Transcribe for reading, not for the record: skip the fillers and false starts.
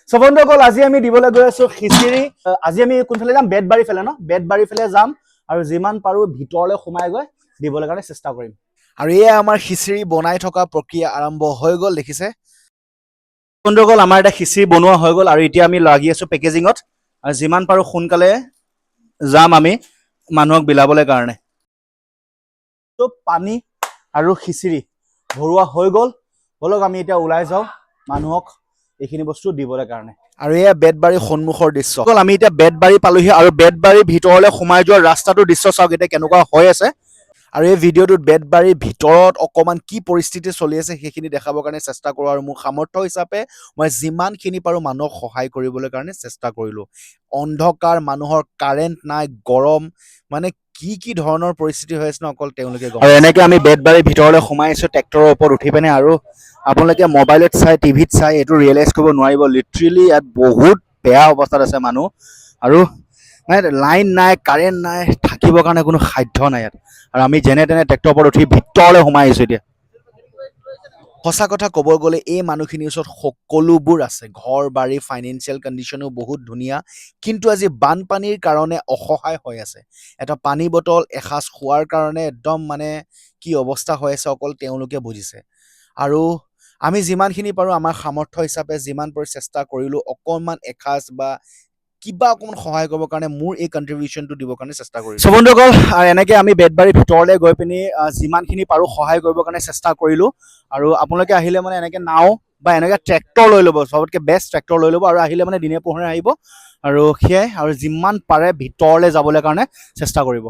So বন্ধুসকল আজি আমি দিবলৈ গৈ আছো খিচিৰি আজি আমি কোনফালে যাম বেতবাৰী ফালে ন বেতবাৰী ফালে যাম আৰু যিমান পাৰো ভিতৰলৈ সোমাই গৈ দিবলৈ কাৰণে চেষ্টা কৰিম আৰু এয়া আমাৰ খিচিৰি বনাই থকা প্ৰক্ৰিয়া আৰম্ভ হৈ গ'ল দেখিছে বন্ধুসকল আমাৰ এটা খিচিৰি বনোৱা হৈ গ'ল আৰু এতিয়া আমি লাগি আছো পেকেজিঙত আৰু যিমান পাৰো সোনকালে যাম আমি মানুহক বিলাবলৈ কাৰণে তো পানী আৰু খিচিৰি ভৰুৱা হৈ গ'ল বলক আমি এতিয়া ওলাই যাওঁ মানুহক এইখিনি বস্তু দিবলৈ কাৰণে আৰু এয়া বেতবাৰী সন্মুখৰ দৃশ্য আমি এতিয়া বেতবাৰী পালোহি আৰু বেতবাৰীৰ ভিতৰলৈ সোমাই যোৱা ৰাস্তাটোৰ দৃশ্য চাওক এতিয়া কেনেকুৱা হৈ আছে আৰু এই ভিডিঅ'টোত বেতবাৰীৰ ভিতৰত অকমান কি পৰিস্থিতি চলি আছে সেইখিনি দেখাবৰ কাৰণে চেষ্টা কৰোঁ আৰু মোৰ সামৰ্থ্য হিচাপে মই যিমানখিনি পাৰোঁ মানুহক সহায় কৰিবলৈ কাৰণে চেষ্টা কৰিলোঁ অন্ধকাৰ মানুহৰ কাৰেণ্ট নাই গৰম মানে কি ধৰণৰ পৰিস্থিতি হৈ আছে ন অকল তেওঁলোকে গম আৰু এনেকৈ আমি বেতবাৰীৰ ভিতৰলৈ সোমাই আছোঁ ট্ৰেক্টৰৰ ওপৰত উঠি পিনে আৰু আপোনালোকে মোবাইলত চাই টিভিত চাই এইটো ৰিয়েলাইজ কৰিব নোৱাৰিব লিটাৰেলি ইয়াত বহুত বেয়া অৱস্থাত আছে মানুহ আৰু মানে লাইন নাই কাৰেণ্ট নাই থাকিবৰ কাৰণে কোনো সাধ্য নাই ইয়াত আৰু আমি যেনে তেনে ট্ৰেক্টৰৰ ওপৰত উঠি ভিতৰলৈ সোমাই আহিছোঁ এতিয়া সঁচা কথা ক'ব গ'লে এই মানুহখিনিৰ ওচৰত সকলোবোৰ আছে ঘৰ বাৰী ফাইনেন্সিয়েল কণ্ডিশ্যনো বহুত ধুনীয়া কিন্তু আজি বানপানীৰ কাৰণে অসহায় হৈ আছে এটা পানী বটল এসাঁজ খোৱাৰ কাৰণে একদম মানে কি অৱস্থা হৈ আছে অকল তেওঁলোকে বুজিছে আৰু আমি যিমানখিনি পাৰোঁ আমাৰ সামৰ্থ্য হিচাপে যিমান পাৰোঁ চেষ্টা কৰিলোঁ অকণমান এসাঁজ বা কিবা অকণমান সহায় কৰিবৰ কাৰণে মোৰ এই কণ্ট্ৰিবিউশ্যনটো দিবৰ কাৰণে চেষ্টা কৰিছোঁ চ' বন্ধুসকল এনেকৈ আমি বেতবাৰীৰ ভিতৰলৈ গৈ পিনি যিমানখিনি পাৰোঁ সহায় কৰিবৰ কাৰণে চেষ্টা কৰিলোঁ আৰু আপোনালোকে আহিলে মানে এনেকৈ নাও বা এনেকৈ ট্ৰেক্টৰ লৈ ল'ব চবতকৈ বেষ্ট ট্ৰেক্টৰ লৈ ল'ব আৰু আহিলে মানে দিনে পোহৰে আহিব আৰু সেয়াই আৰু যিমান পাৰে ভিতৰলৈ যাবলৈ কাৰণে চেষ্টা কৰিব